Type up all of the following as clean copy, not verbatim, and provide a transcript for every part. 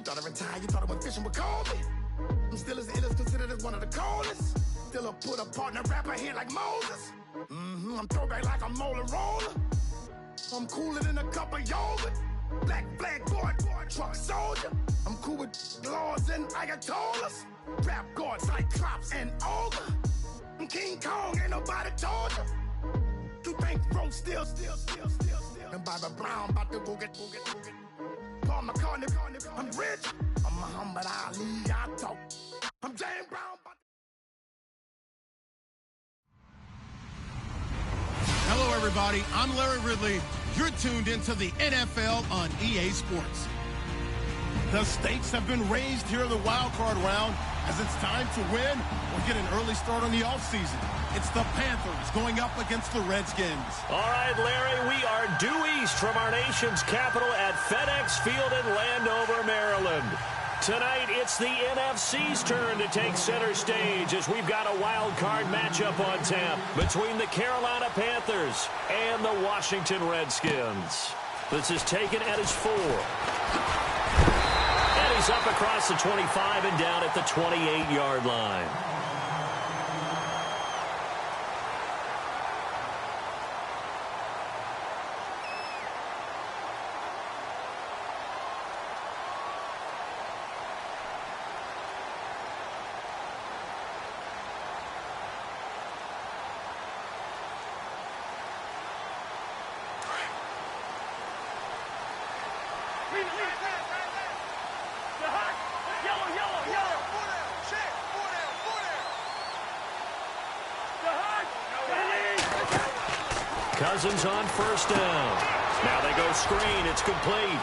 thought I retired, you thought I went fishing with Kobe. I'm still as ill as considered as one of the coldest. Still a put a partner rapper here like Moses. I'm throwback like a molar roller. I'm cooler than a cup of yogurt. Black flag boy, truck soldier. I'm cool with laws and ayatollahs. Rap gods like Cyclops and Ogre. I'm King Kong, ain't nobody told you. You think Rose still. And Bobby Brown about to go get. Paul McCartney, I'm rich. I'm Muhammad Ali, I talk. I'm James Brown. Hello, everybody. I'm Larry Ridley. You're tuned into the NFL on EA Sports. The stakes have been raised here in the wild card round as it's time to win or get an early start on the offseason. It's the Panthers going up against the Redskins. All right, Larry, we are due east from our nation's capital at FedEx Field in Landover, Maryland. Tonight, it's the NFC's turn to take center stage as we've got a wild card matchup on tap between the Carolina Panthers and the Washington Redskins. This is taken at his 4. And he's up across the 25 and down at the 28-yard line. Cousins on first down. Now they go screen. It's complete.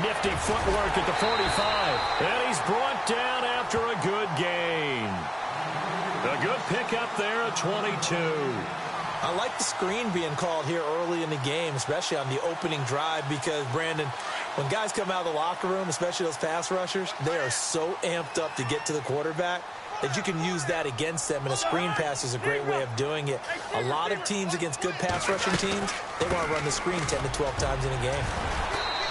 Nifty footwork at the 45. And he's brought down after a good gain. A good pickup there at 22. I like the screen being called here early in the game, especially on the opening drive, because, Brandon, when guys come out of the locker room, especially those pass rushers, they are so amped up to get to the quarterback that you can use that against them, and a screen pass is a great way of doing it. A lot of teams against good pass rushing teams, they want to run the screen 10 to 12 times in a game.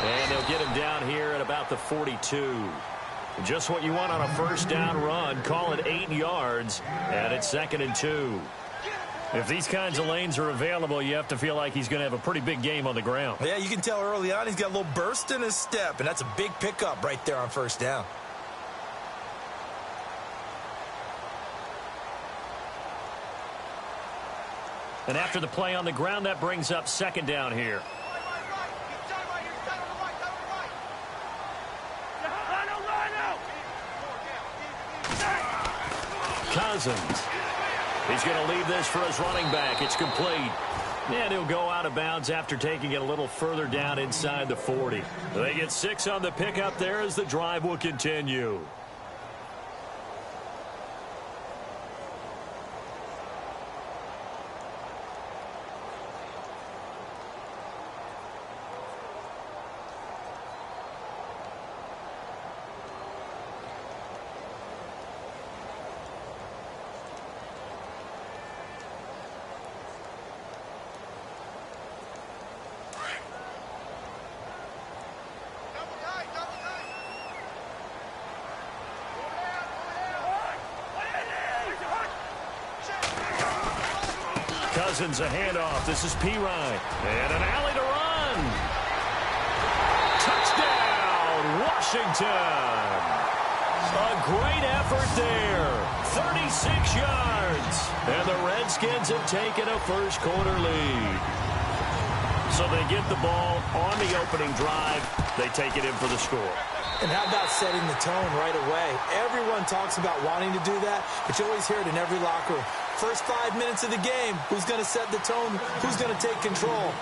And they'll get him down here at about the 42. Just what you want on a first down run. Call it 8 yards, and it's 2nd and 2. If these kinds of lanes are available, you have to feel like he's going to have a pretty big game on the ground. Yeah, you can tell early on he's got a little burst in his step, and that's a big pickup right there on first down. And after the play on the ground, that brings up 2nd down here. Cousins. He's going to leave this for his running back. It's complete. And he'll go out of bounds after taking it a little further down inside the 40. They get 6 on the pickup there as the drive will continue. Cousins a handoff. This is P. Ryan. And an alley to run. Touchdown, Washington. A great effort there. 36 yards. And the Redskins have taken a first quarter lead. So they get the ball on the opening drive. They take it in for the score. And how about setting the tone right away? Everyone talks about wanting to do that, but you always hear it in every locker room. First 5 minutes of the game, who's going to set the tone? Who's going to take control?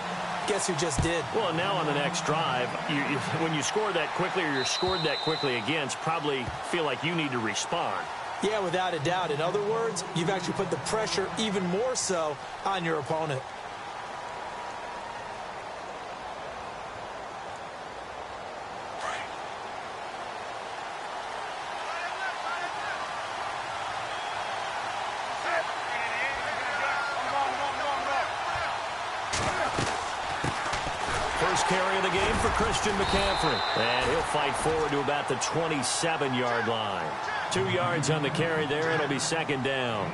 Guess who just did? Well, now on the next drive, when you score that quickly or you're scored that quickly against, probably feel like you need to respond. Yeah, without a doubt. In other words, you've actually put the pressure even more so on your opponent. First carry of the game for Christian McCaffrey. And he'll fight forward to about the 27-yard line. 2 yards on the carry there. It'll be second down.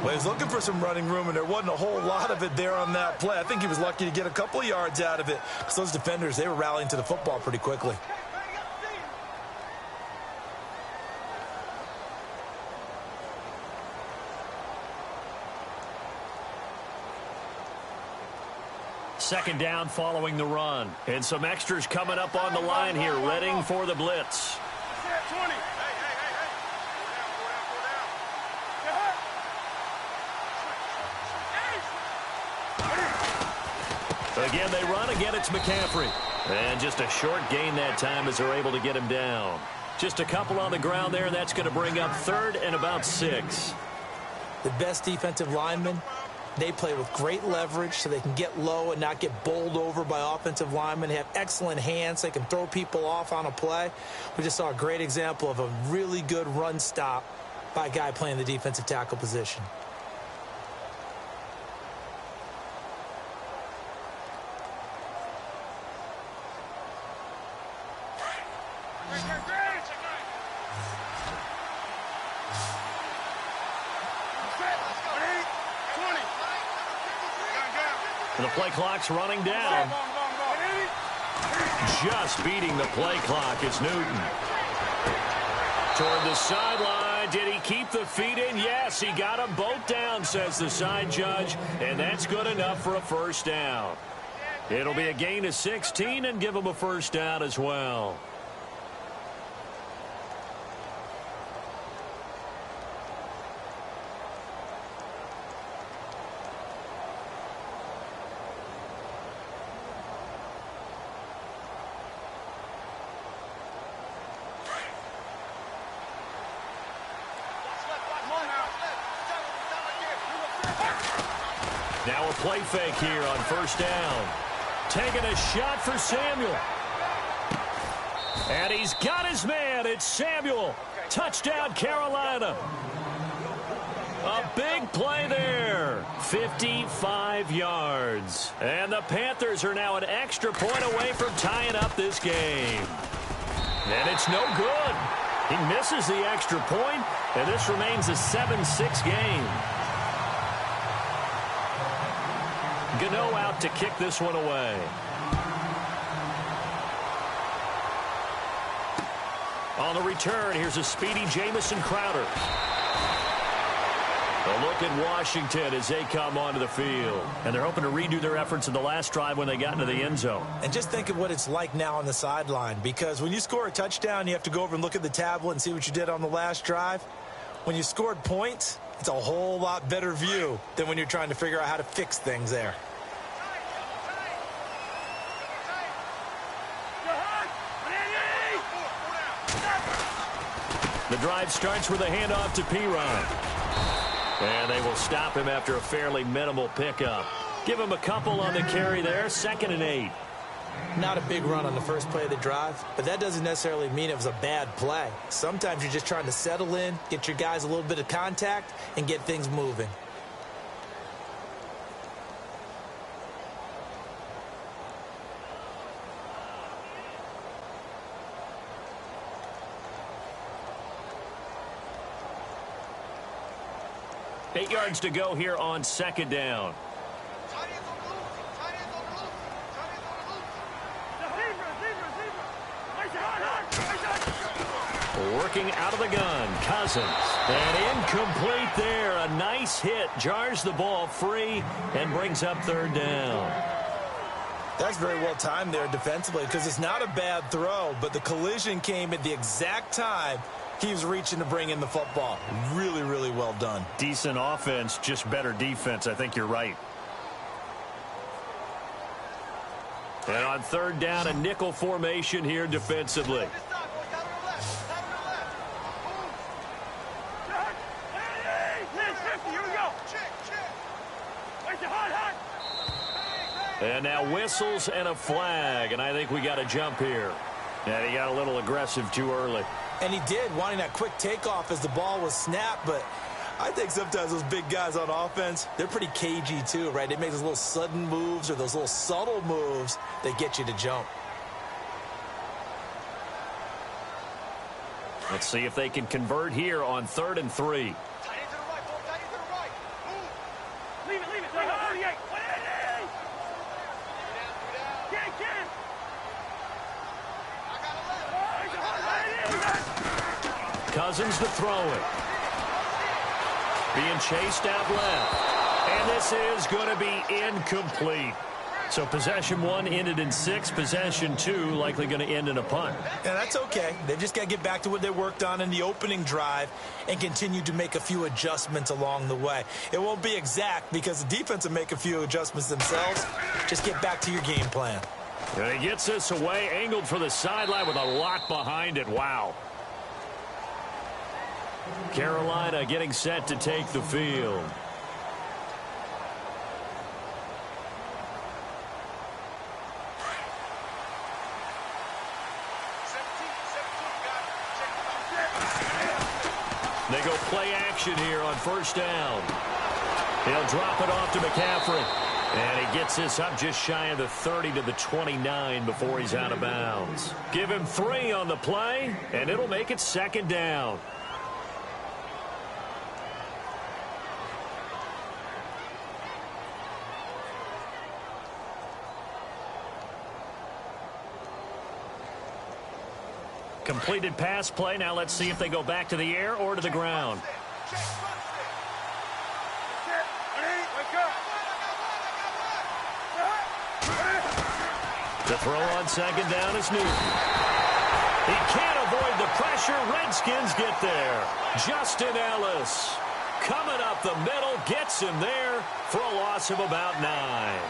Well, he was looking for some running room, and there wasn't a whole lot of it there on that play. I think he was lucky to get a couple of yards out of it because those defenders, they were rallying to the football pretty quickly. Second down following the run. And some extras coming up on the line here, readying for the blitz. 20. Again, they run. Again, it's McCaffrey. And just a short gain that time as they're able to get him down. Just a couple on the ground there. That's going to bring up third and about 6. The best defensive linemen, they play with great leverage so they can get low and not get bowled over by offensive linemen. They have excellent hands. They can throw people off on a play. We just saw a great example of a really good run stop by a guy playing the defensive tackle position. The play clock's running down. Just beating the play clock is Newton. Toward the sideline. Did he keep the feet in? Yes, he got them both down, says the side judge. And that's good enough for a first down. It'll be a gain of 16 and give him a first down as well. Now a play fake here on first down. Taking a shot for Samuel. And he's got his man. It's Samuel. Touchdown, Carolina. A big play there. 55 yards. And the Panthers are now an extra point away from tying up this game. And it's no good. He misses the extra point, and this remains a 7-6 game. Gano out to kick this one away. On the return, here's a speedy Jamison Crowder. A look at Washington as they come onto the field. And they're hoping to redo their efforts in the last drive when they got into the end zone. And just think of what it's like now on the sideline, because when you score a touchdown, you have to go over and look at the tablet and see what you did on the last drive. When you scored points, it's a whole lot better view than when you're trying to figure out how to fix things there. The drive starts with a handoff to Piron. And they will stop him after a fairly minimal pickup. Give him a couple on the carry there. 2nd and 8. Not a big run on the first play of the drive, but that doesn't necessarily mean it was a bad play. Sometimes you're just trying to settle in, get your guys a little bit of contact, and get things moving. Eight yards to go here on second down. Working out of the gun, Cousins. And incomplete there. A nice hit. Jars the ball free and brings up third down. That's very well timed there defensively, because it's not a bad throw, but the collision came at the exact time he was reaching to bring in the football. Really, really well done. Decent offense, just better defense. I think you're right. And on third down, a nickel formation here defensively. And now whistles and a flag, and I think we got a jump here. And he got a little aggressive too early. And he did, wanting that quick takeoff as the ball was snapped, but I think sometimes those big guys on offense, they're pretty cagey too, right? They make those little sudden moves or those little subtle moves that get you to jump. Let's see if they can convert here on 3rd and 3. Cousins to throw it. Being chased out left. And this is going to be incomplete. So possession 1 ended in 6. Possession 2 likely going to end in a punt. Yeah, that's okay. They've just got to get back to what they worked on in the opening drive and continue to make a few adjustments along the way. It won't be exact because the defense will make a few adjustments themselves. Just get back to your game plan. And he gets this away, angled for the sideline with a lot behind it. Wow. Carolina getting set to take the field. They go play action here on 1st down. He'll drop it off to McCaffrey. And he gets this up just shy of the 30 to the 29 before he's out of bounds. Give him 3 on the play, and it'll make it 2nd down. Completed pass play. Now let's see if they go back to the air or to the ground. The throw on 2nd down is Newton. He can't avoid the pressure. Redskins get there. Justin Ellis coming up the middle, gets him there for a loss of about 9.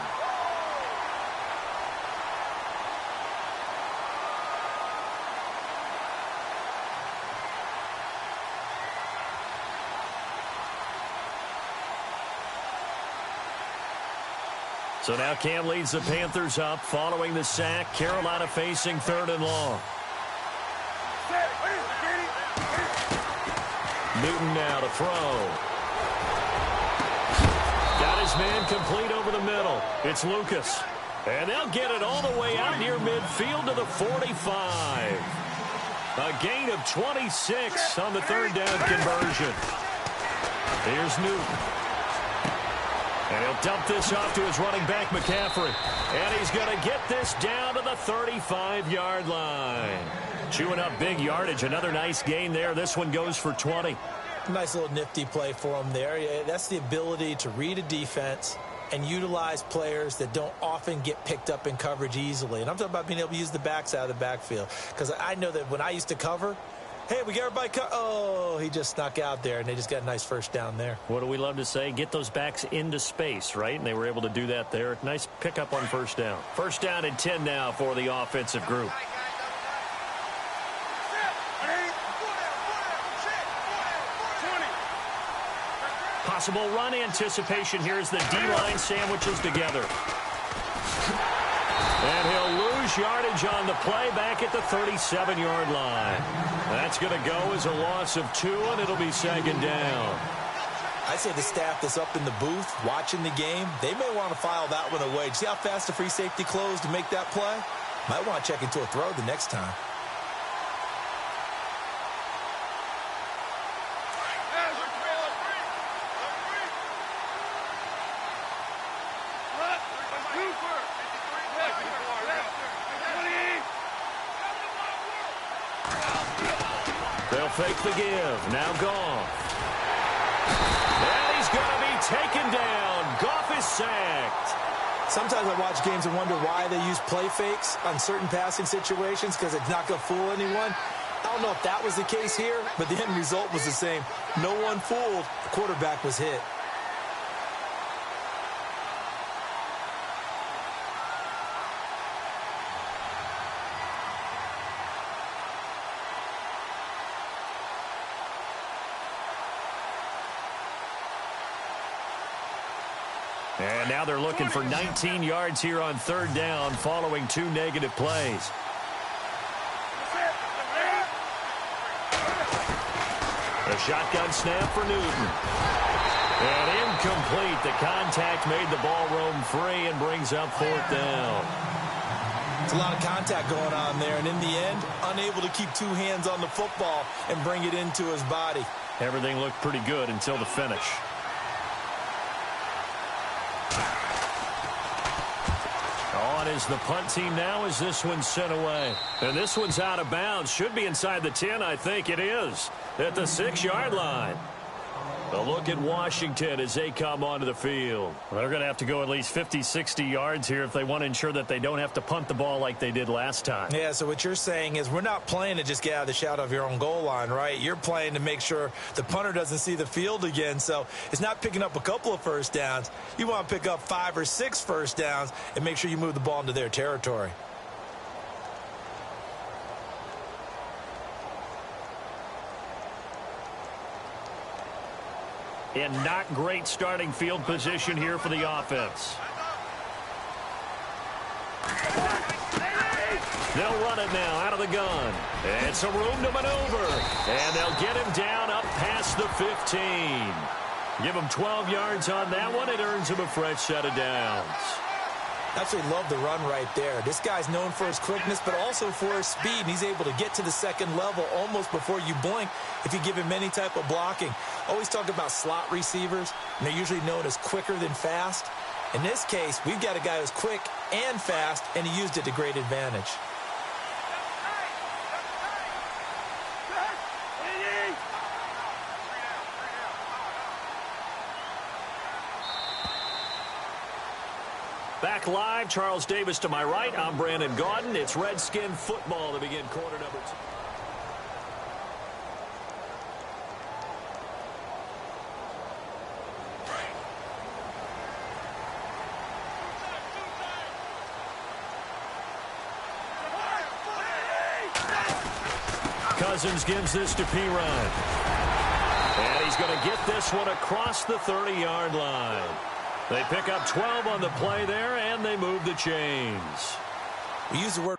So now Cam leads the Panthers up following the sack. Carolina facing 3rd and long. Newton now to throw. Got his man complete over the middle. It's Lucas. And they'll get it all the way out near midfield to the 45. A gain of 26 on the 3rd down conversion. Here's Newton. And he'll dump this off to his running back, McCaffrey. And he's going to get this down to the 35-yard line. Chewing up big yardage. Another nice gain there. This one goes for 20. Nice little nifty play for him there. That's the ability to read a defense and utilize players that don't often get picked up in coverage easily. And I'm talking about being able to use the backs out of the backfield. Because I know that when I used to cover, hey, we got everybody oh, he just snuck out there, and they just got a nice 1st down there. What do we love to say? Get those backs into space, right? And they were able to do that there. Nice pickup on 1st down. 1st down and 10 now for the offensive group. Possible run anticipation here as the D-line sandwiches together. And he'll lose yardage on the play back at the 37-yard line. That's going to go as a loss of 2, and it'll be 2nd down. I say the staff that's up in the booth watching the game, they may want to file that one away. See how fast the free safety closed to make that play? Might want to check into a throw the next time. They'll fake the give. Now Goff. And he's going to be taken down. Goff is sacked. Sometimes I watch games and wonder why they use play fakes on certain passing situations because it's not going to fool anyone. I don't know if that was the case here, but the end result was the same. No one fooled. The quarterback was hit. And now they're looking for 19 yards here on 3rd down following 2 negative plays. A shotgun snap for Newton. And incomplete. The contact made the ball roam free and brings up 4th down. It's a lot of contact going on there, and in the end, unable to keep 2 hands on the football and bring it into his body. Everything looked pretty good until the finish. On is the punt team now as this one's sent away. And this one's out of bounds. Should be inside the 10, I think it is. At the 6-yard line. A look at Washington as they come onto the field. Well, they're going to have to go at least 50, 60 yards here if they want to ensure that they don't have to punt the ball like they did last time. Yeah, so what you're saying is we're not playing to just get out of the shadow of your own goal line, right? You're playing to make sure the punter doesn't see the field again. So it's not picking up a couple of first downs. You want to pick up 5 or 6 first downs and make sure you move the ball into their territory. And not great starting field position here for the offense. They'll run it now out of the gun. It's a room to maneuver. And they'll get him down up past the 15. Give him 12 yards on that one. It earns him a fresh set of downs. Absolutely love the run right there. This guy's known for his quickness, but also for his speed. And he's able to get to the second level almost before you blink if you give him any type of blocking. Always talk about slot receivers, and they're usually known as quicker than fast. In this case, we've got a guy who's quick and fast, and he used it to great advantage. Back live, Charles Davis to my right. I'm Brandon Gaudin. It's Redskin football to begin quarter number 2. Cousins gives this to Pirine. And he's going to get this one across the 30-yard line. They pick up 12 on the play there, and they move the chains. We use the word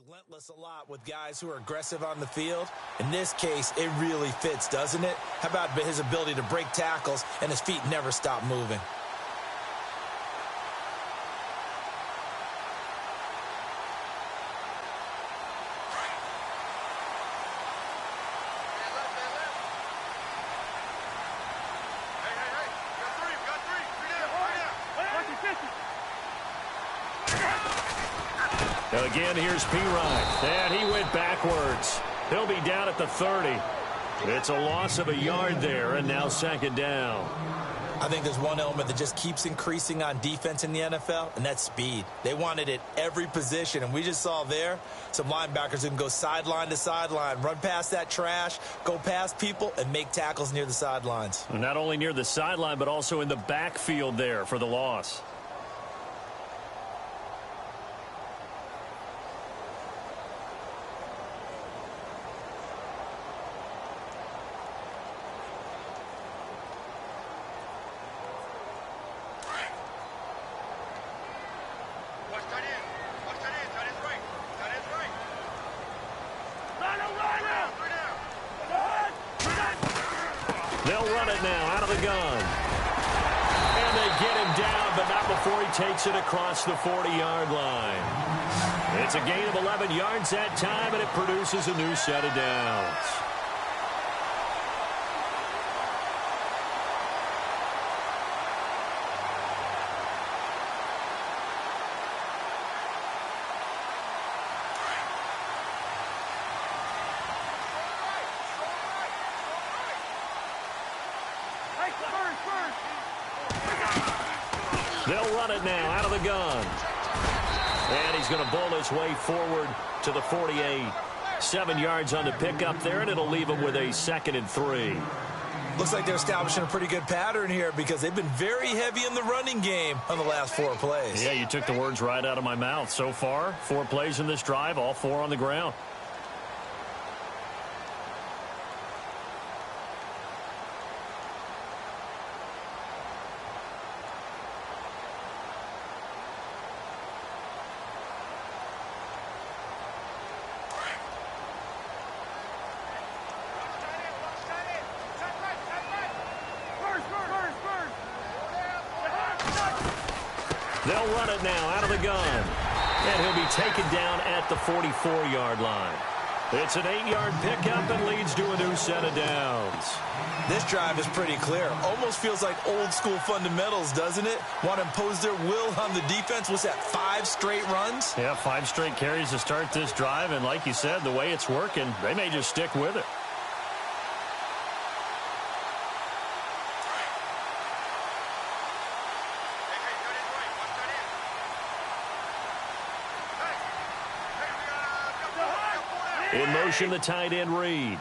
relentless a lot with guys who are aggressive on the field. In this case, it really fits, doesn't it? How about his ability to break tackles and his feet never stop moving? Again, here's Pirine. And he went backwards. He'll be down at the 30. It's a loss of a yard there, and now second down. I think there's one element that just keeps increasing on defense in the NFL, and that's speed. They want it at every position, and we just saw there some linebackers who can go sideline to sideline, run past that trash, go past people, and make tackles near the sidelines. Not only near the sideline, but also in the backfield there for the loss. They'll run it now out of the gun. And they get him down, but not before he takes it across the 40-yard line. It's a gain of 11 yards that time, and it produces a new set of downs. They'll run it now out of the gun. And he's going to bowl his way forward to the 48. 7 yards on the pickup there, and it'll leave him with a 2nd and 3. Looks like they're establishing a pretty good pattern here because they've been very heavy in the running game on the last 4 plays. Yeah, you took the words right out of my mouth. So far, 4 plays in this drive, all 4 on the ground. They'll run it now out of the gun. And he'll be taken down at the 44-yard line. It's an 8-yard pickup and leads to a new set of downs. This drive is pretty clear. Almost feels like old school fundamentals, doesn't it? Want to impose their will on the defense. What's that, 5 straight runs? Yeah, 5 straight carries to start this drive. And like you said, the way it's working, they may just stick with it. In motion, the tight end Reed.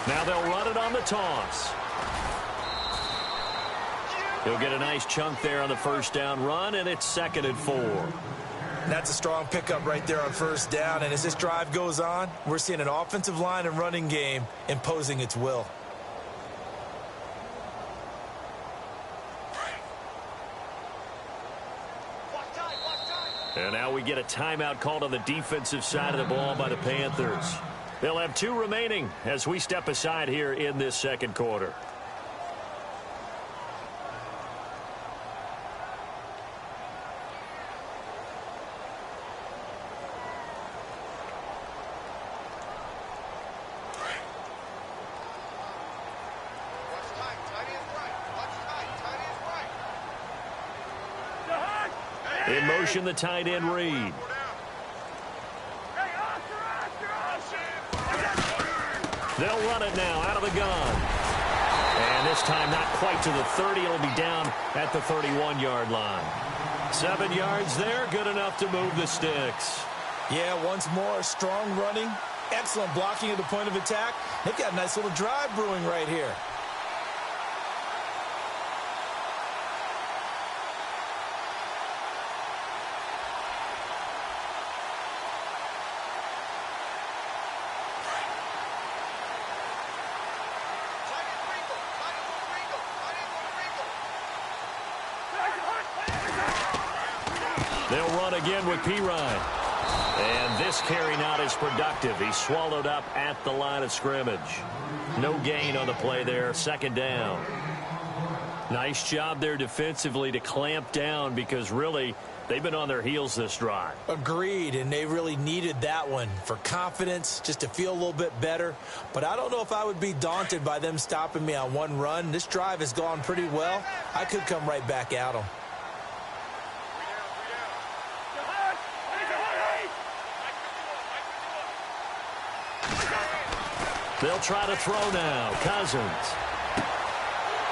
Now they'll run it on the toss. He'll get a nice chunk there on the first down run, and it's 2nd and 4. That's a strong pickup right there on first down. And as this drive goes on, we're seeing an offensive line and running game imposing its will. And now we get a timeout called on the defensive side of the ball by the Panthers. They'll have 2 remaining as we step aside here in this 2nd quarter. In motion, the tight end Reed. They'll run it now out of the gun. And this time not quite to the 30. It'll be down at the 31-yard line. 7 yards there, good enough to move the sticks. Yeah, once more, strong running, excellent blocking at the point of attack. They've got a nice little drive brewing right here. They'll run again with Pirine. And this carry not as productive. He's swallowed up at the line of scrimmage. No gain on the play there. 2nd down. Nice job there defensively to clamp down because really they've been on their heels this drive. Agreed, and they really needed that one for confidence, just to feel a little bit better. But I don't know if I would be daunted by them stopping me on one run. This drive has gone pretty well. I could come right back at them. They'll try to throw now. Cousins.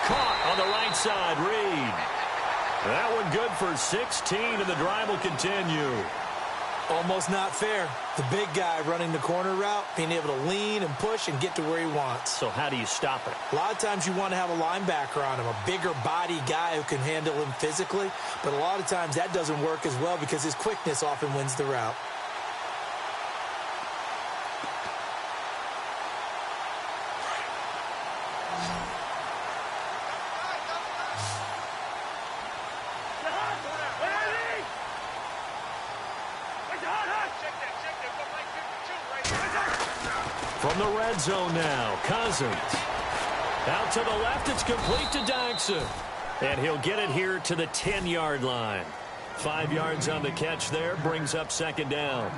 Caught on the right side. Reed. That one good for 16, and the drive will continue. Almost not fair. The big guy running the corner route, being able to lean and push and get to where he wants. So how do you stop it? A lot of times you want to have a linebacker on him, a bigger body guy who can handle him physically. But a lot of times that doesn't work as well because his quickness often wins the route. From the red zone now, Cousins. Out to the left, it's complete to Daxon. And he'll get it here to the 10-yard line. 5 yards on the catch there, brings up 2nd down.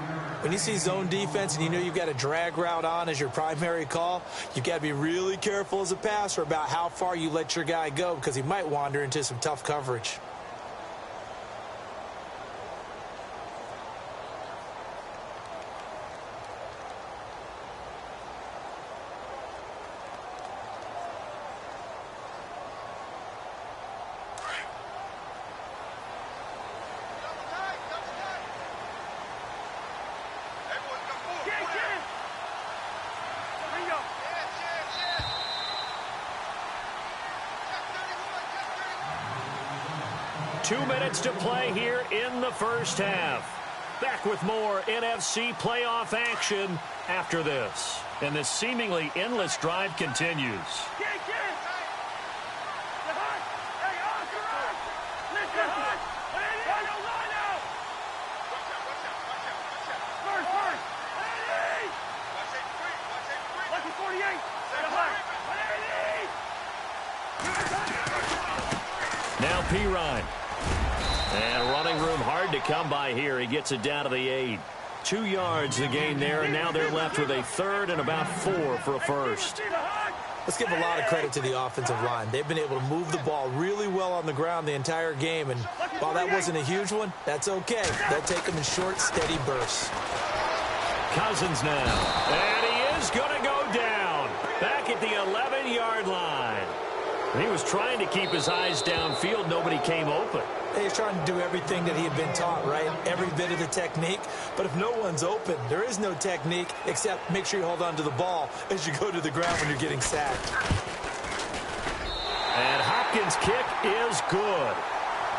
When you see zone defense and you know you've got a drag route on as your primary call, you've got to be really careful as a passer about how far you let your guy go because he might wander into some tough coverage. 2 minutes to play here in the first half. Back with more NFC playoff action after this. And this seemingly endless drive continues. Now Pirine. And running room hard to come by here. He gets it down to the 8. 2 yards the gain there, and now they're left with a third and about 4 for a first. Let's give a lot of credit to the offensive line. They've been able to move the ball really well on the ground the entire game, and while that wasn't a huge one, that's okay. They'll take them in short, steady bursts. Cousins now. And he is going to go down. Back at the 11-yard line. He was trying to keep his eyes downfield. Nobody came open. He's trying to do everything that he had been taught, right? Every bit of the technique. But if no one's open, there is no technique except make sure you hold on to the ball as you go to the ground when you're getting sacked. And Hopkins' kick is good.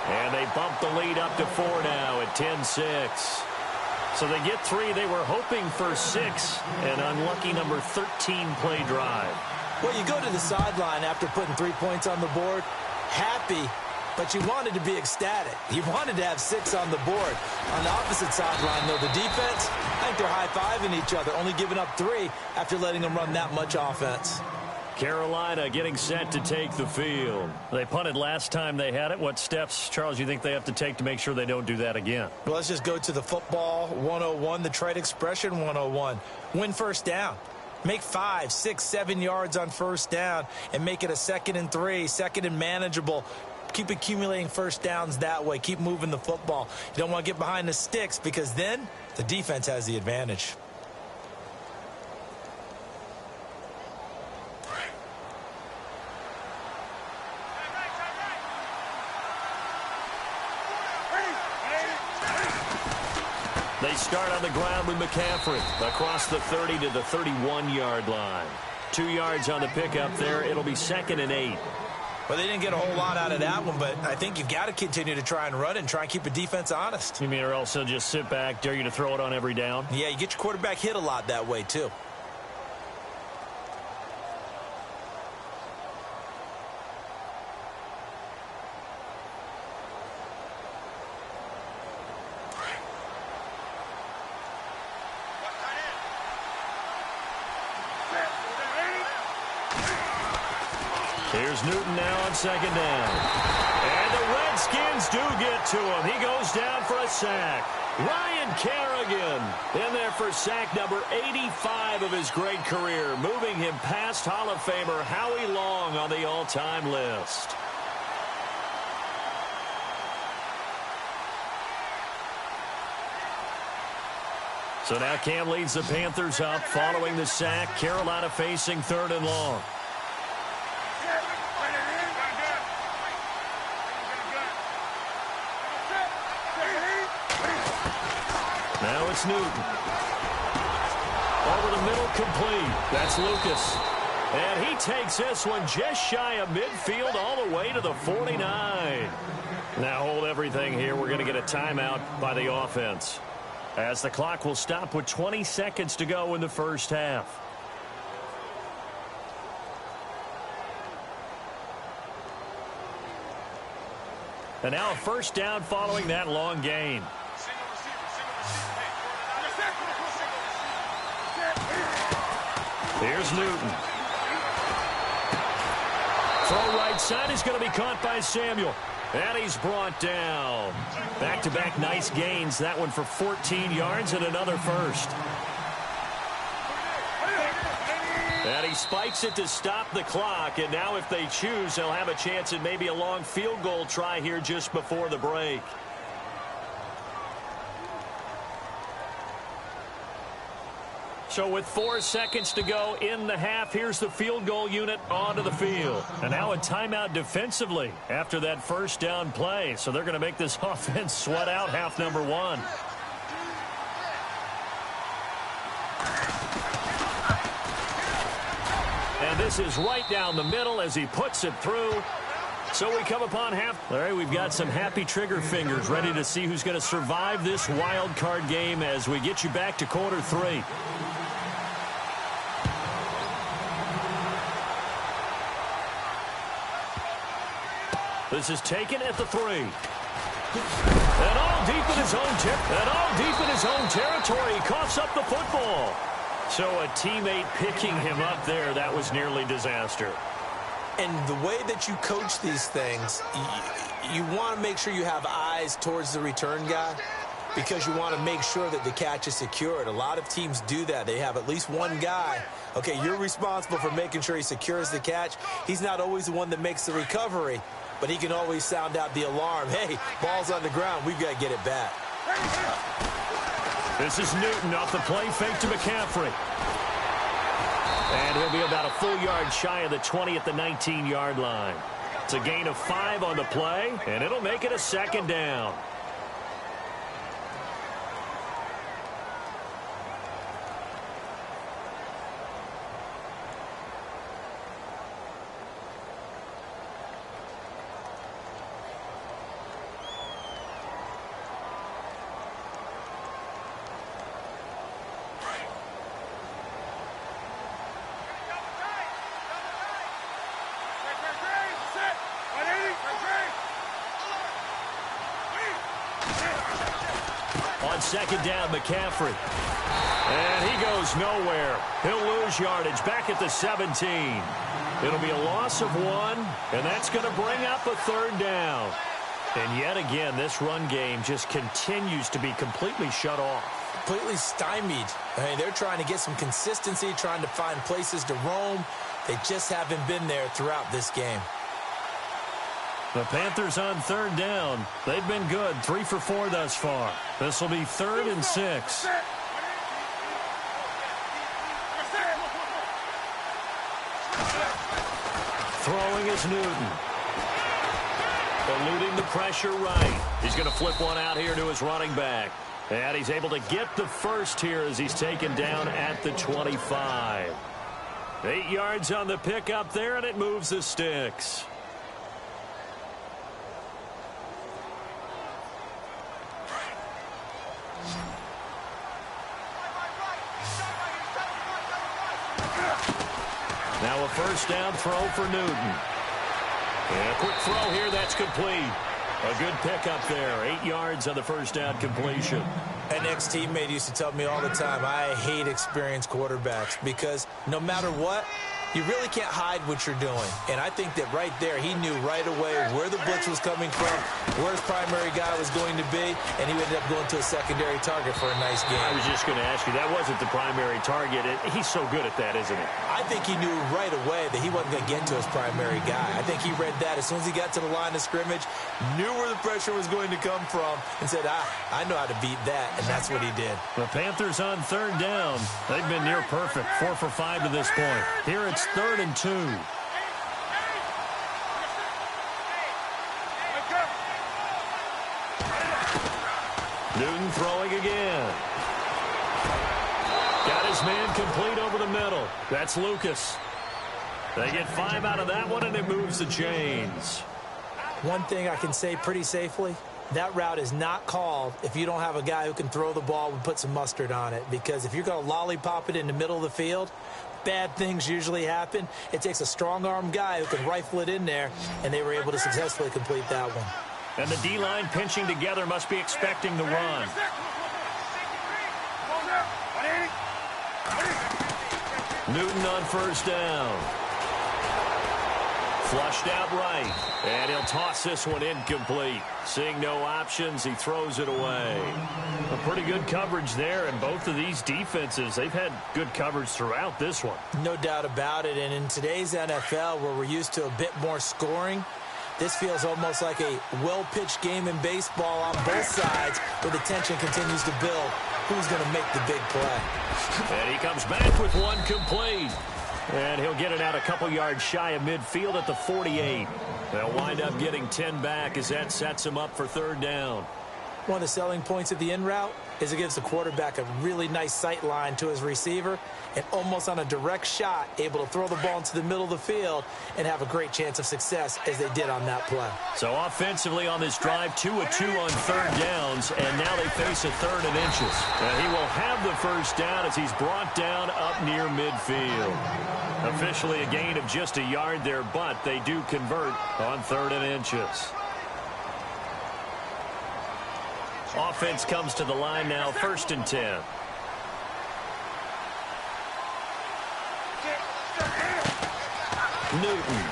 And they bump the lead up to 4 now at 10-6. So they get 3. They were hoping for 6. An unlucky number 13 play drive. Well, you go to the sideline after putting 3 points on the board, happy, but you wanted to be ecstatic. You wanted to have 6 on the board. On the opposite sideline, though, the defense, I think they're high-fiving each other, only giving up 3 after letting them run that much offense. Carolina getting set to take the field. They punted last time they had it. What steps, Charles, you think they have to take to make sure they don't do that again? Well, let's just go to the football 101, the trade expression 101. Win first down. Make 5, 6, 7 yards on first down and make it a 2nd and 3, 2nd and manageable. Keep accumulating first downs that way. Keep moving the football. You don't want to get behind the sticks because then the defense has the advantage. They start on the ground with McCaffrey across the 30 to the 31-yard line. 2 yards on the pickup there. It'll be 2nd and 8. Well, they didn't get a whole lot out of that one, but I think you've got to continue to try and run and try and keep the defense honest. You mean or else they'll just sit back, dare you to throw it on every down? Yeah, you get your quarterback hit a lot that way, too. Here's Newton now on 2nd down. And the Redskins do get to him. He goes down for a sack. Ryan Kerrigan in there for sack number 85 of his great career, moving him past Hall of Famer Howie Long on the all-time list. So now Cam leads the Panthers up following the sack. Carolina facing 3rd and long. Now it's Newton. Over the middle, complete. That's Lucas. And he takes this one just shy of midfield all the way to the 49. Now hold everything here. We're going to get a timeout by the offense, as the clock will stop with 20 seconds to go in the first half. And now a first down following that long gain. Here's Newton. Throw right side is going to be caught by Samuel. And he's brought down. Back-to-back nice gains. That one for 14 yards and another first. And he spikes it to stop the clock. And now if they choose, they'll have a chance at maybe a long field goal try here just before the break. So with 4 seconds to go in the half, here's the field goal unit onto the field. And now a timeout defensively after that first down play. So they're going to make this offense sweat out half number 1. And this is right down the middle as he puts it through. So we come upon half. Larry, we've got some happy trigger fingers ready to see who's going to survive this wild card game as we get you back to quarter 3. This is taken at the 3. And all deep in his own territory. He coughs up the football. So a teammate picking him up there, that was nearly disaster. And the way that you coach these things, you want to make sure you have eyes towards the return guy because you want to make sure that the catch is secured. A lot of teams do that. They have at least one guy. Okay, you're responsible for making sure he secures the catch. He's not always the one that makes the recovery, but he can always sound out the alarm. Hey, ball's on the ground. We've got to get it back. This is Newton off the play fake to McCaffrey. And he'll be about a full yard shy of the 20 at the 19-yard line. It's a gain of 5 on the play, and it'll make it a 2nd down. On 2nd down, McCaffrey. And he goes nowhere. He'll lose yardage back at the 17. It'll be a loss of 1, and that's going to bring up a 3rd down. And yet again, this run game just continues to be completely shut off. Completely stymied. I mean, they're trying to get some consistency, trying to find places to roam. They just haven't been there throughout this game. The Panthers on 3rd down. They've been good, 3 for 4 thus far. This will be 3rd and 6. Throwing is Newton. Eluding the pressure right. He's going to flip one out here to his running back. And he's able to get the first here as he's taken down at the 25. 8 yards on the pickup there, and it moves the sticks. Now a 1st down throw for Newton. And a quick throw here, that's complete. A good pickup there. 8 yards on the 1st down completion. An ex-teammate used to tell me all the time, I hate experienced quarterbacks because no matter what, you really can't hide what you're doing. And I think that right there, he knew right away where the blitz was coming from, where his primary guy was going to be, and he ended up going to a secondary target for a nice game. I was just going to ask you, that wasn't the primary target. He's so good at that, isn't he? I think he knew right away that he wasn't going to get to his primary guy. I think he read that as soon as he got to the line of scrimmage, knew where the pressure was going to come from, and said, I know how to beat that, and that's what he did. The Panthers on 3rd down. They've been near perfect, 4 for 5 to this point. Here it's 3rd and 2. Newton throwing again. Got his man complete over the middle. That's Lucas. They get 5 out of that one, and it moves the chains. One thing I can say pretty safely, that route is not called if you don't have a guy who can throw the ball and put some mustard on it. Because if you're going to lollipop it in the middle of the field, bad things usually happen. It takes a strong-arm guy who can rifle it in there, and they were able to successfully complete that one. And the D-line pinching together must be expecting the run. Newton on 1st down. Flushed out right. And he'll toss this one incomplete. Seeing no options, he throws it away. A pretty good coverage there, and both of these defenses, they've had good coverage throughout this one. No doubt about it, and in today's NFL, where we're used to a bit more scoring, this feels almost like a well-pitched game in baseball on both sides, where the tension continues to build. Who's going to make the big play? And he comes back with one complete. And he'll get it out a couple yards shy of midfield at the 48. They'll wind up getting 10 back as that sets him up for 3rd down. One of the selling points of the in route is it gives the quarterback a really nice sight line to his receiver and almost on a direct shot able to throw the ball into the middle of the field and have a great chance of success as they did on that play. So offensively on this drive, 2 of 2 on third downs, and now they face a 3rd and inches. And he will have the first down as he's brought down up near midfield. Officially a gain of just a yard there, but they do convert on 3rd and inches. Offense comes to the line now, 1st and 10. Newton.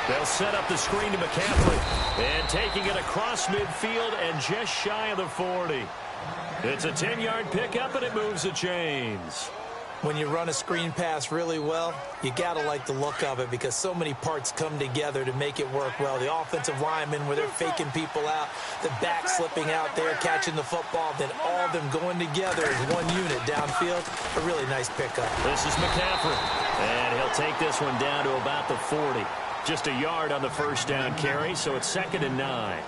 They'll set up the screen to McCaffrey. And taking it across midfield and just shy of the 40. It's a 10-yard pickup, and it moves the chains. When you run a screen pass really well, you got to like the look of it because so many parts come together to make it work well. The offensive linemen where they're faking people out, the back slipping out there, catching the football, then all of them going together as one unit downfield. A really nice pickup. This is McCaffrey, and he'll take this one down to about the 40. Just a yard on the first down carry, so it's 2nd and 9.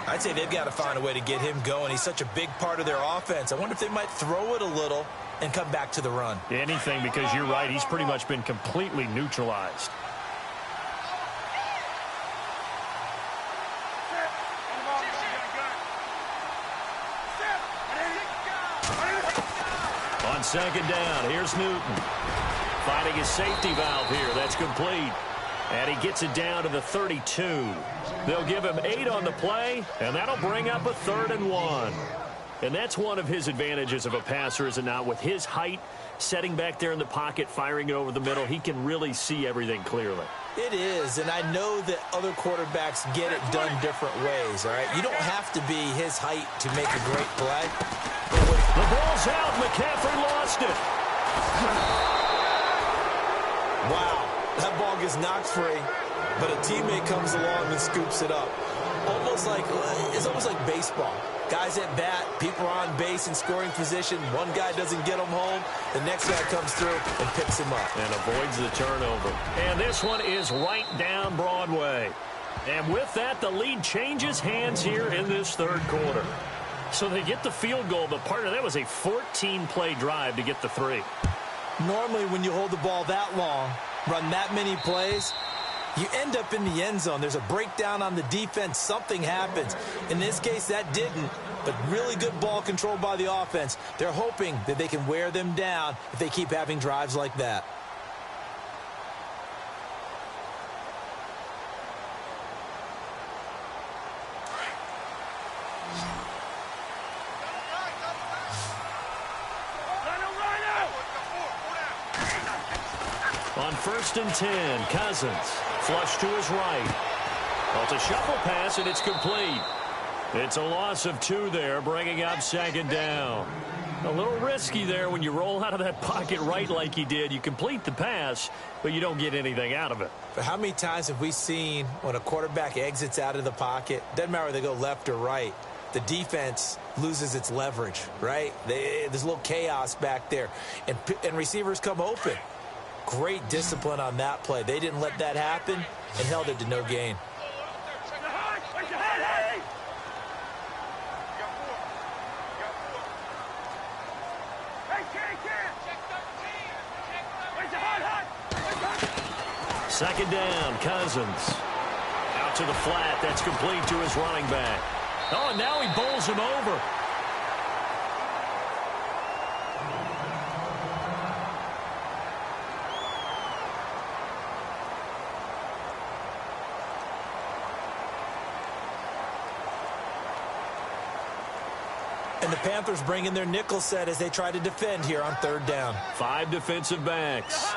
I'd say they've got to find a way to get him going. He's such a big part of their offense. I wonder if they might throw it a little and come back to the run. Anything, because you're right. He's pretty much been completely neutralized. On 2nd down, here's Newton. Finding his safety valve here. That's complete. And he gets it down to the 32. They'll give him 8 on the play, and that'll bring up a 3rd and 1. And that's one of his advantages of a passer, is it not? With his height, setting back there in the pocket, firing it over the middle, he can really see everything clearly. It is, and I know that other quarterbacks get it done different ways, all right? You don't have to be his height to make a great play. The ball's out. McCaffrey lost it. Wow, that ball gets knocked free, but a teammate comes along and scoops it up. It's almost like baseball. Guys at bat, people are on base in scoring position. One guy doesn't get him home. The next guy comes through and picks him up. And avoids the turnover. And this one is right down Broadway. And with that, the lead changes hands here in this 3rd quarter. So they get the field goal, but part of that was a 14-play drive to get the 3. Normally, when you hold the ball that long, run that many plays, you end up in the end zone. There's a breakdown on the defense. Something happens. In this case, that didn't. But really good ball control by the offense. They're hoping that they can wear them down if they keep having drives like that. On 1st and 10, Cousins. Flush to his right. Well, it's a shuffle pass, and it's complete. It's a loss of 2 there, bringing up 2nd down. A little risky there when you roll out of that pocket right like he did. You complete the pass, but you don't get anything out of it. But how many times have we seen when a quarterback exits out of the pocket, doesn't matter whether they go left or right, the defense loses its leverage, right? There's a little chaos back there, and receivers come open. Great discipline on that play. They didn't let that happen and held it to no gain. Second down, Cousins. Out to the flat. That's complete to his running back. Oh, and now he bowls him over. And the Panthers bring in their nickel set as they try to defend here on 3rd down. 5 defensive backs.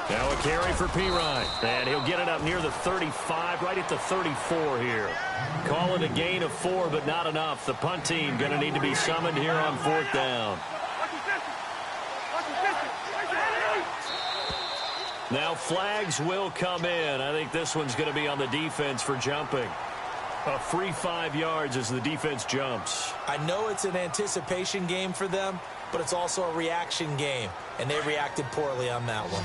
Now a carry for Pirine. And he'll get it up near the 35, right at the 34 here. Call it a gain of 4, but not enough. The punt team going to need to be summoned here on 4th down. Now flags will come in. I think this one's going to be on the defense for jumping. A free 5 yards as the defense jumps. I know it's an anticipation game for them, but it's also a reaction game, and they reacted poorly on that one.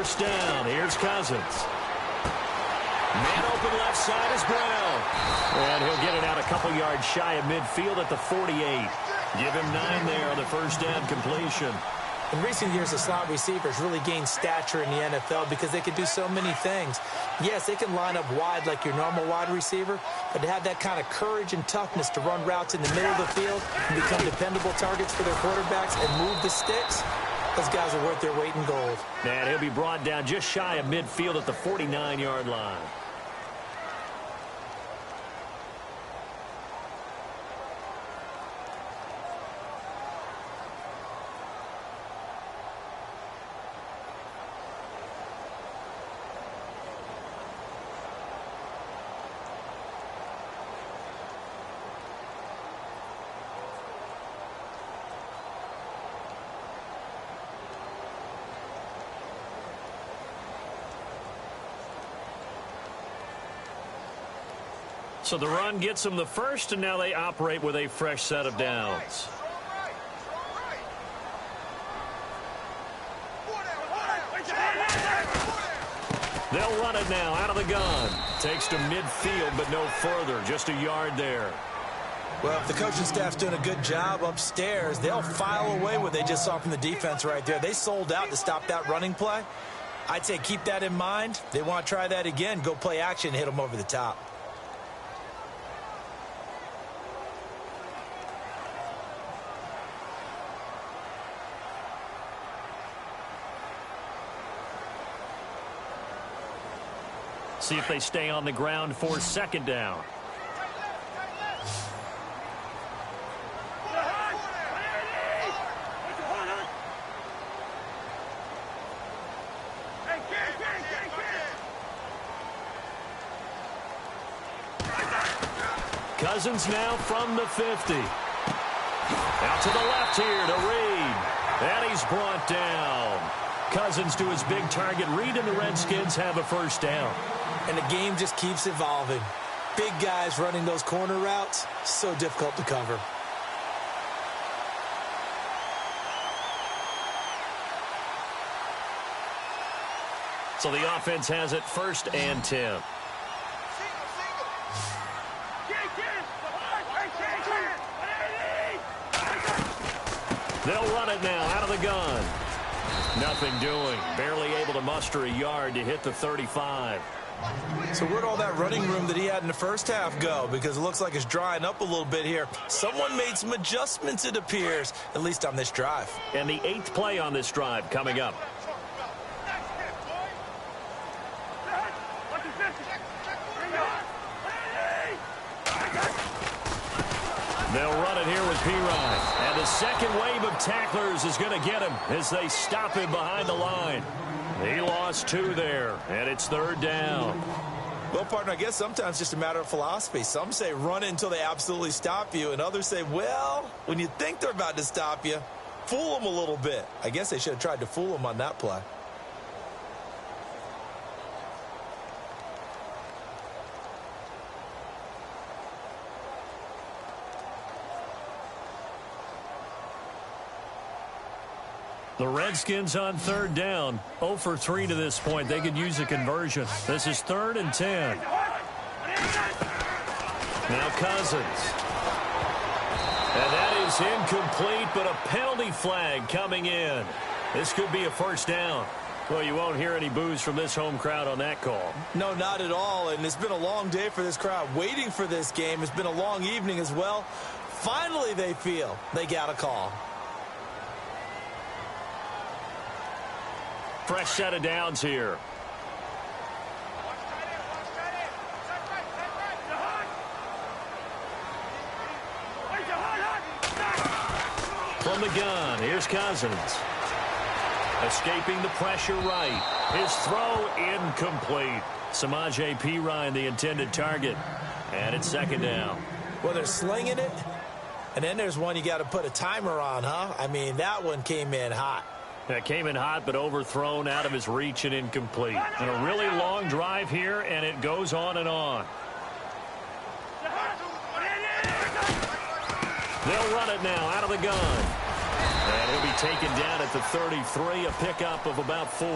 first down. Here's Cousins. Man open left side is Brown. And he'll get it out a couple yards shy of midfield at the 48. Give him 9 there on the first down completion. In recent years, the slot receivers really gained stature in the NFL because they can do so many things. Yes, they can line up wide like your normal wide receiver, but to have that kind of courage and toughness to run routes in the middle of the field and become dependable targets for their quarterbacks and move the sticks, those guys are worth their weight in gold. And he'll be brought down just shy of midfield at the 49-yard line. So the run gets them the first, and now they operate with a fresh set of downs. They'll run it now out of the gun. Takes to midfield, but no further. Just a yard there. Well, if the coaching staff's doing a good job upstairs, they'll file away what they just saw from the defense right there. They sold out to stop that running play. I'd say keep that in mind. They want to try that again. Go play action, hit them over the top. See if they stay on the ground for second down. Cousins now from the 50. Out to the left here to Reed. And he's brought down. Cousins to his big target. Reed and the Redskins have a first down. And the game just keeps evolving. Big guys running those corner routes, so difficult to cover. So the offense has it first and 10. They'll run it now out of the gun. Nothing doing. Barely able to muster a yard to hit the 35. So where'd all that running room that he had in the first half go? Because it looks like it's drying up a little bit here. Someone made some adjustments, it appears, at least on this drive. And the 8th play on this drive coming up. They'll run it here with Pirine. And the second wave of tacklers is going to get him as they stop him behind the line. He lost 2 there, and it's third down. Well, partner, I guess sometimes it's just a matter of philosophy. Some say run it until they absolutely stop you, and others say, well, when you think they're about to stop you, fool them a little bit. I guess they should have tried to fool them on that play. The Redskins on third down, 0 for 3 to this point. They could use a conversion. This is 3rd and 10. Now Cousins. And that is incomplete, but a penalty flag coming in. This could be a first down. Well, you won't hear any boos from this home crowd on that call. No, not at all. And it's been a long day for this crowd waiting for this game. It's been a long evening as well. Finally, they feel they got a call. Fresh set of downs here. From the gun, here's Cousins. Escaping the pressure right. His throw incomplete. Samaje Perine, the intended target. And it's second down. Well, they're slinging it. And then there's one you got to put a timer on, huh? I mean, that one came in hot. That came in hot, but overthrown out of his reach and incomplete. And a really long drive here, and it goes on and on. They'll run it now out of the gun. And he'll be taken down at the 33, a pickup of about 4.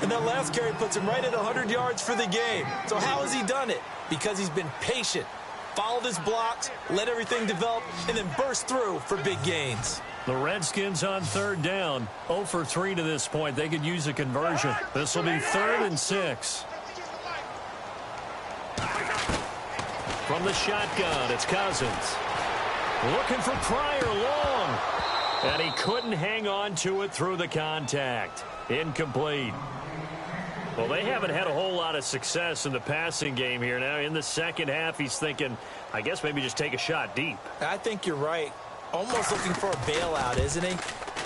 And that last carry puts him right at 100 yards for the game. So how has he done it? Because he's been patient, followed his blocks, let everything develop, and then burst through for big gains. The Redskins on third down, 0 for 3 to this point. They could use a conversion. This will be 3rd and 6. From the shotgun, it's Cousins. Looking for Pryor long. And he couldn't hang on to it through the contact. Incomplete. Well, they haven't had a whole lot of success in the passing game here. Now, in the second half, he's thinking, I guess maybe just take a shot deep. I think you're right. Almost looking for a bailout, isn't he?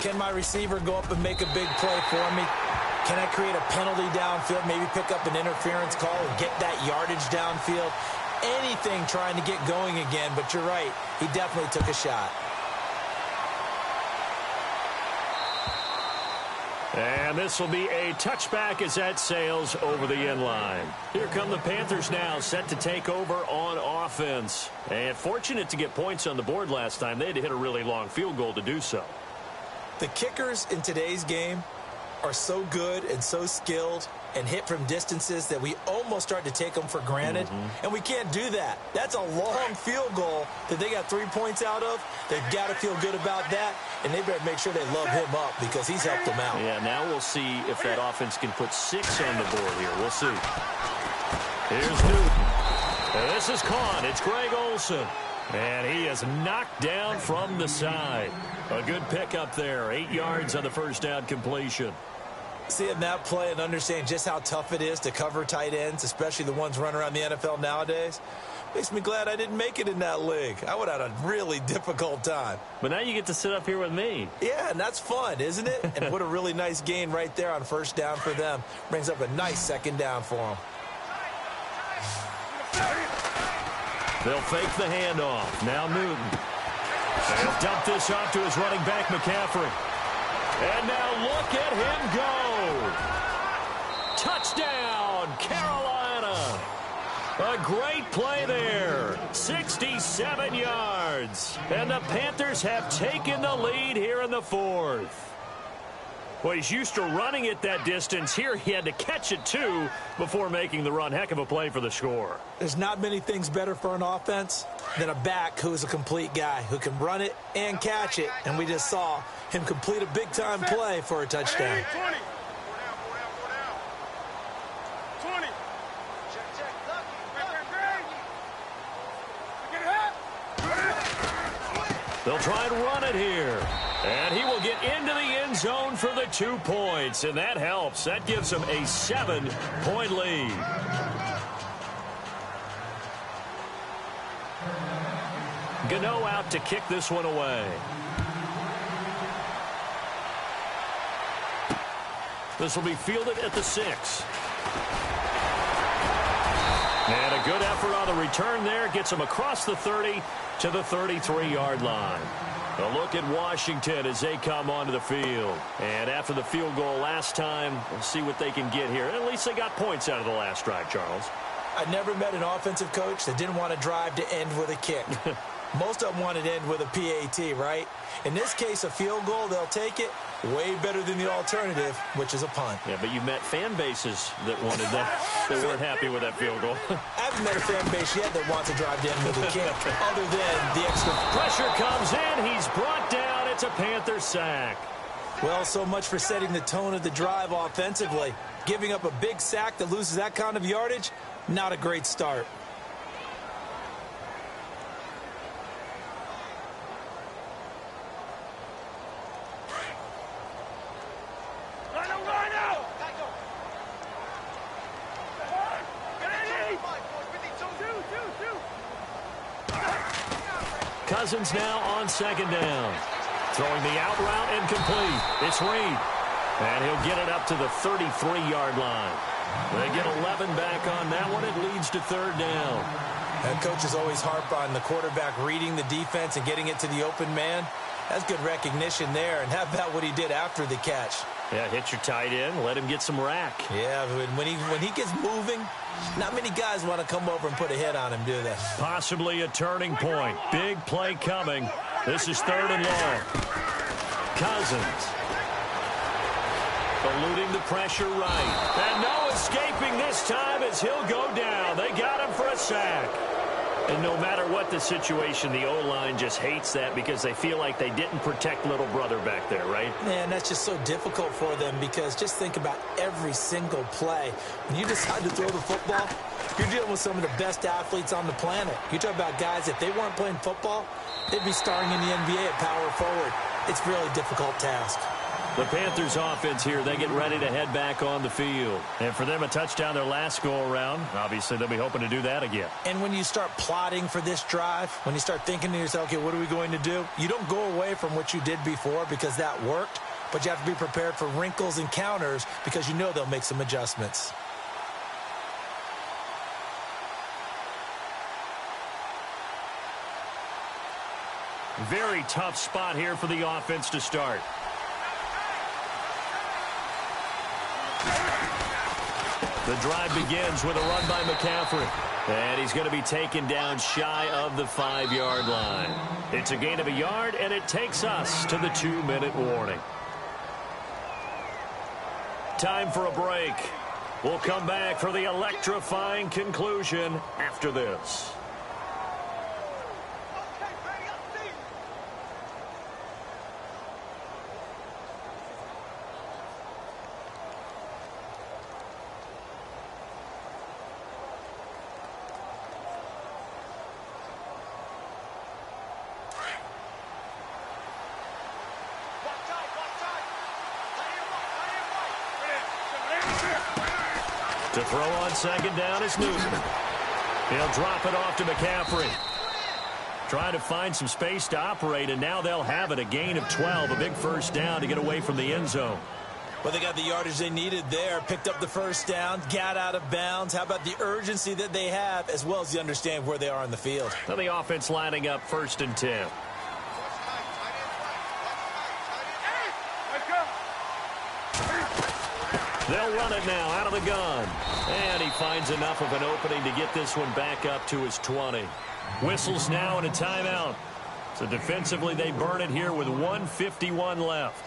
Can my receiver go up and make a big play for me? Can I create a penalty downfield, maybe pick up an interference call and get that yardage downfield? Anything trying to get going again, but you're right. He definitely took a shot. And this will be a touchback as that sails over the end line. Here come the Panthers now, set to take over on offense. And fortunate to get points on the board last time. They had to hit a really long field goal to do so. The kickers in today's game are so good and so skilled and hit from distances that we almost start to take them for granted. And we can't do that. That's a long field goal that they got 3 points out of. They've got to feel good about that, and they better make sure they love him up because he's helped them out. Yeah, now we'll see if that offense can put 6 on the board here. We'll see. Here's Newton. And this is caught. It's Greg Olsen. And he is knocked down from the side. A good pickup there. 8 yards on the first down completion. Seeing that play and understanding just how tough it is to cover tight ends, especially the ones running around the NFL nowadays, makes me glad I didn't make it in that league. I would have had a really difficult time. But now you get to sit up here with me. Yeah, and that's fun, isn't it? And what a really nice gain right there on first down for them. Brings up a nice second down for them. They'll fake the handoff. Now Newton. They'll dump this off to his running back, McCaffrey. And now look at him go. Touchdown, Carolina. A great play there. 67 yards. And the Panthers have taken the lead here in the 4th. Well, he's used to running it that distance. Here he had to catch it, too, before making the run. Heck of a play for the score. There's not many things better for an offense than a back who is a complete guy who can run it and catch it. And we just saw him complete a big-time play for a touchdown. 20. They'll try and run it here. And he will get into the end zone for the 2 points. And that helps. That gives him a 7-point lead. Gano out to kick this one away. This will be fielded at the 6. And a good effort on the return there. Gets him across the 30 to the 33-yard line. A look at Washington as they come onto the field. And after the field goal last time, we'll see what they can get here. At least they got points out of the last drive, Charles. I never met an offensive coach that didn't want to drive to end with a kick. Most of them wanted to end with a PAT, right? In this case, a field goal, they'll take it. Way better than the alternative, which is a punt. Yeah, but you met fan bases that wanted that. They weren't happy with that field goal. I haven't met a fan base yet that wants to drive to end with a kick, other than the extra. Pressure comes in. He's brought down. It's a Panther sack. Well, so much for setting the tone of the drive offensively. Giving up a big sack that loses that kind of yardage, not a great start. Cousins now on second down. Throwing the out route and complete. It's Reed. And he'll get it up to the 33-yard line. They get 11 back on that one. It leads to third down. That coach is always harp on the quarterback reading the defense and getting it to the open man. That's good recognition there. And how about what he did after the catch? Yeah, hit your tight end. Let him get some rack. Yeah, when he gets moving, not many guys want to come over and put a hit on him, do they? Possibly a turning point. Big play coming. This is third and long. Cousins. The Eluding the pressure right. And no escaping this time as he'll go down. They got him for a sack. And no matter what the situation, the O-line just hates that because they feel like they didn't protect little brother back there, right? Man, that's just so difficult for them because just think about every single play. When you decide to throw the football, you're dealing with some of the best athletes on the planet. You talk about guys, if they weren't playing football, they'd be starring in the NBA at power forward. It's a really difficult task. The Panthers offense here, they get ready to head back on the field. And for them, a touchdown their last go-around. Obviously, they'll be hoping to do that again. And when you start plotting for this drive, when you start thinking to yourself, okay, what are we going to do? You don't go away from what you did before because that worked, but you have to be prepared for wrinkles and counters because you know they'll make some adjustments. Very tough spot here for the offense to start. The drive begins with a run by McCaffrey. And he's going to be taken down shy of the 5-yard line. It's a gain of a yard, and it takes us to the 2-minute warning. Time for a break. We'll come back for the electrifying conclusion after this. To throw on second down is Newton. He'll drop it off to McCaffrey. Trying to find some space to operate, and now they'll have it. A gain of 12, a big first down to get away from the end zone. Well, they got the yardage they needed there, picked up the first down, got out of bounds. How about the urgency that they have, as well as you understand where they are on the field? Now the offense lining up 1st and 10. They'll run it now out of the gun. And he finds enough of an opening to get this one back up to his 20. Whistles now and a timeout. So defensively, they burn it here with 1:51 left.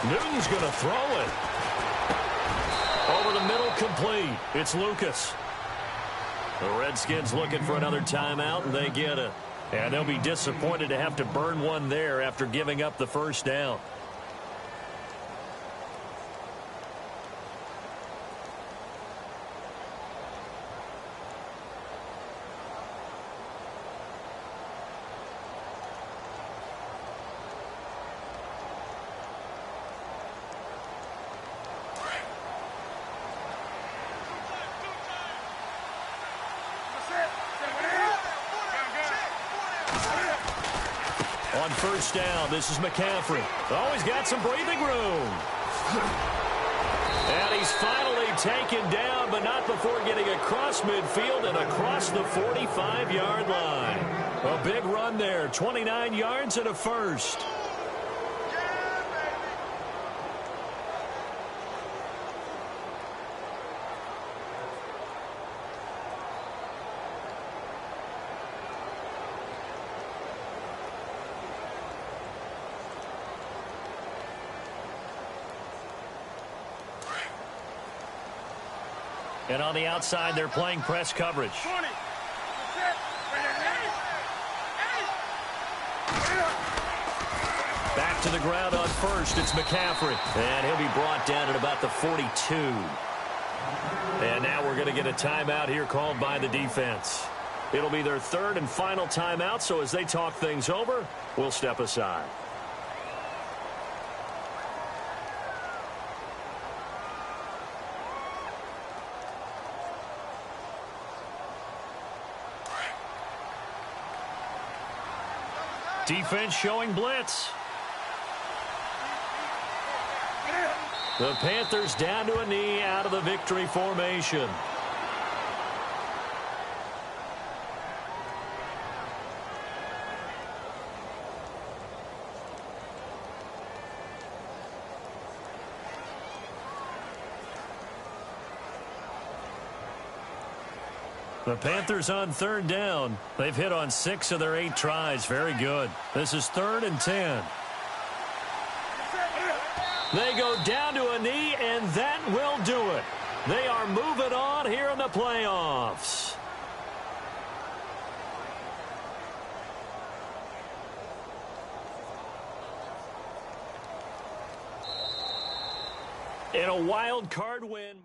Newton's going to throw it. Over the middle, complete. It's Lucas. The Redskins looking for another timeout, and they get it. And they'll be disappointed to have to burn one there after giving up the first down. On first down, this is McCaffrey. Oh, he's got some breathing room. And he's finally taken down, but not before getting across midfield and across the 45-yard line. A big run there, 29 yards and a first. And on the outside, they're playing press coverage. Back to the ground on first. It's McCaffrey. And he'll be brought down at about the 42. And now we're going to get a timeout here called by the defense. It'll be their third and final timeout, so as they talk things over, we'll step aside. Defense showing blitz. The Panthers down to a knee out of the victory formation. The Panthers on third down. They've hit on 6 of their 8 tries. Very good. This is 3rd and 10. They go down to a knee, and that will do it. They are moving on here in the playoffs. In a wild card win.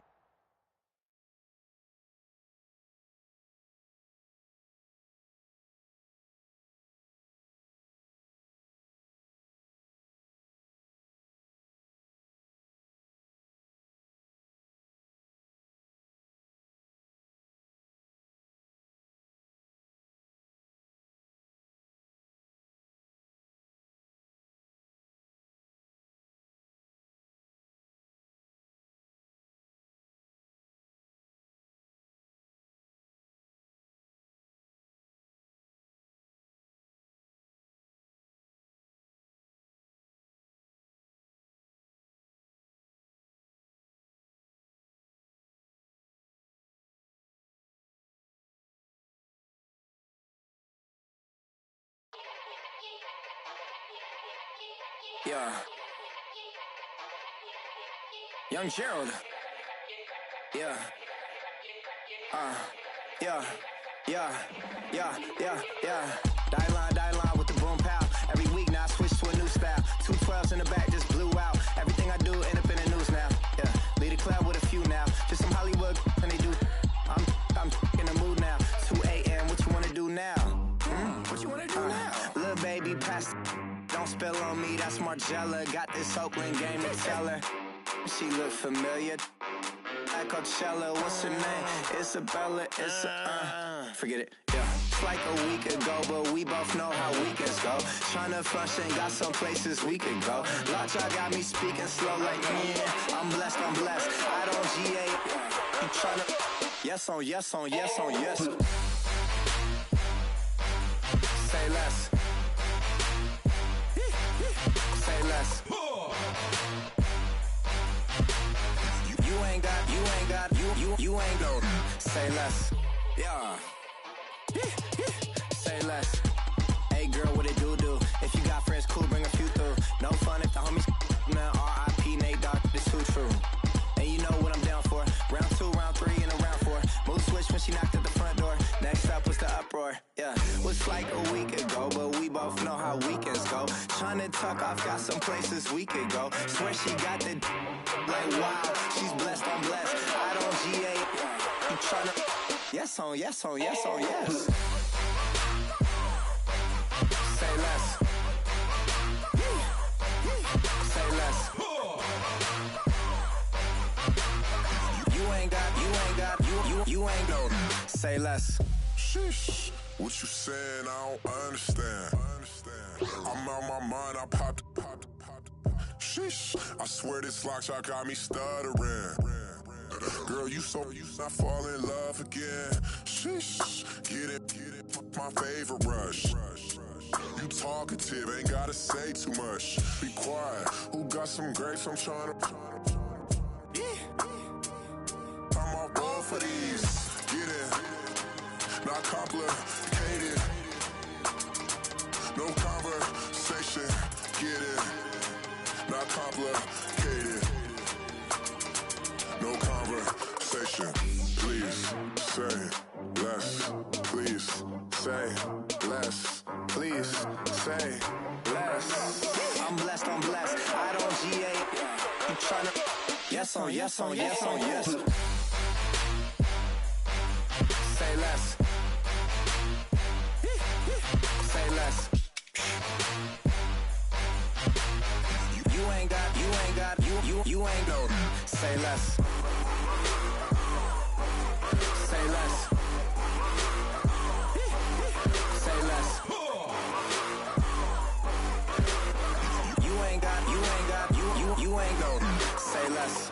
Yeah. Young Gerald. Yeah. Yeah. Die line with the boom pow. Every week now I switch to a new style. 212s in the back just blew out. Everything I do end up in the news now. Yeah. Lead a club with a few now. Just some Hollywood and they do. I'm in the mood now. 2 a.m. What you wanna do now? What you wanna do now? Little baby pass. Don't spill on me, that's Margella. Got this Oakland game to tell her. She look familiar. At Coachella, what's her name? Isabella, forget it, yeah. It's like a week ago, but we both know how weekends go. Tryna function, got some places we could go. Lockjaw got me speaking slow like, I'm blessed. I don't GA. You tryna, yes on yes. Say less. Say less. You ain't got, say less. Yeah. Say less. Hey girl, what it do? If you got friends, cool, bring a few through. No fun if the homies, man, R.I.P. Nate Dogg, this too true. And you know what I'm down for. Round 2, round 3, and a round 4. Mood switch when she knocked at the front door. Next up was the uproar. Yeah, was like a week ago, but we both know how weekends go. Tryna tuck off, got some places we could go. Swear she got the like wow, she's blessed, I'm blessed. I don't GA. You tryna yes on yes. Say less. Say less. You ain't got, say less. Sheesh, what you saying? I don't understand. I'm out my mind, I popped. Sheesh, I swear this lockjaw got me stuttering. Girl, you not fall in love again. Sheesh, get it, my favorite rush. You talkative, ain't gotta say too much. Be quiet, who got some grapes? I'm trying to. I'm off ball for these. Get in, not complicated. No conversation. Get in, not complicated. No conversation. Please say less. Please say less. Please say less. I'm blessed. I don't GA. You tryna yes on yes. Say less. Say less. You ain't got, you ain't got. Say less. Say less. Say less. You ain't got, you ain't got. Say less.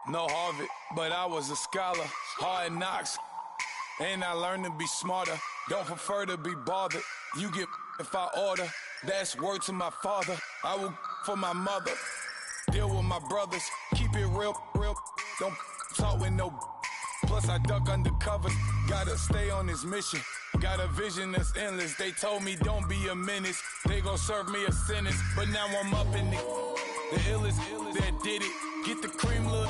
No Harvard, but I was a scholar. Hard knocks. And I learned to be smarter. Don't prefer to be bothered. You get if I order. That's word to my father. I will for my mother. Deal with my brothers. Keep it real. Don't talk with no. Plus I duck undercover. Gotta stay on this mission. Got a vision that's endless. They told me don't be a menace. They gon' serve me a sentence. But now I'm up in the illest that did it. Get the cream look.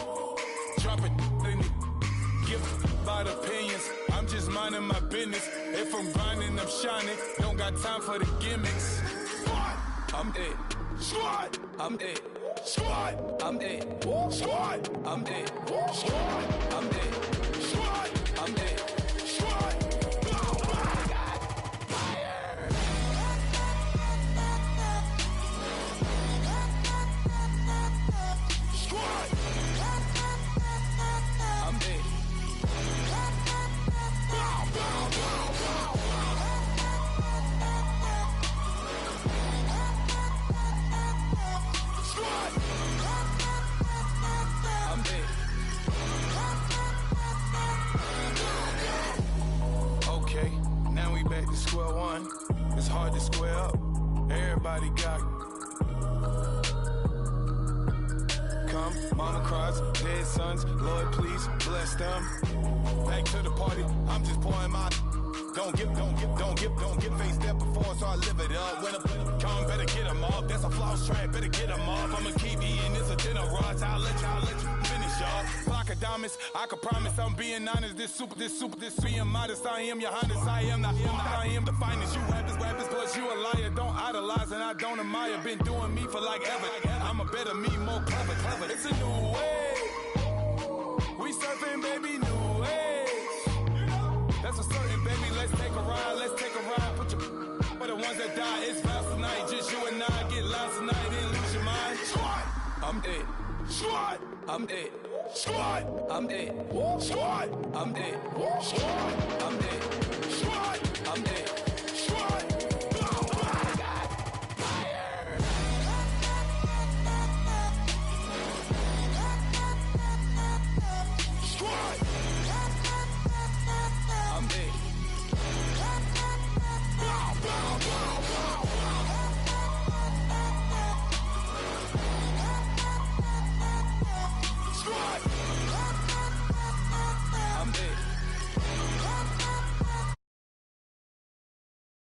Drop it in it. Give about opinions. I'm just minding my business. If I'm grinding, I'm shining. Don't got time for the gimmicks. I'm it. Squad. I'm it. Squad. I'm it. Squad. I'm it. Squad. I'm it. Squad. I'm it. Squad. Square one, it's hard to square up. Everybody got come, mama cries, dead sons. Lord, please bless them. Back to the party, I'm just pouring my. Don't get faced there before, so I live it up. When a come, better get them off. That's a floss track, better get them off. I'ma keep eating this a dinner rush. I'll let you finish, y'all. Block of diamonds, I can promise I'm being honest. This being modest. I am your highness. I am the finest. You rappers, plus you a liar. Don't idolize and I don't admire. Been doing me for like ever. I'm a better me, more clever. It's a new way. We surfing, baby, new age. That's a certain, baby. Let's take a ride. Put your for the ones that die. It's vows tonight. Just you and I get lost tonight. Didn't lose your mind. Squad. I'm it. Squad. I'm it. Squad. I'm it. Squad. I'm it. Squad. I'm it. Squad. I'm it.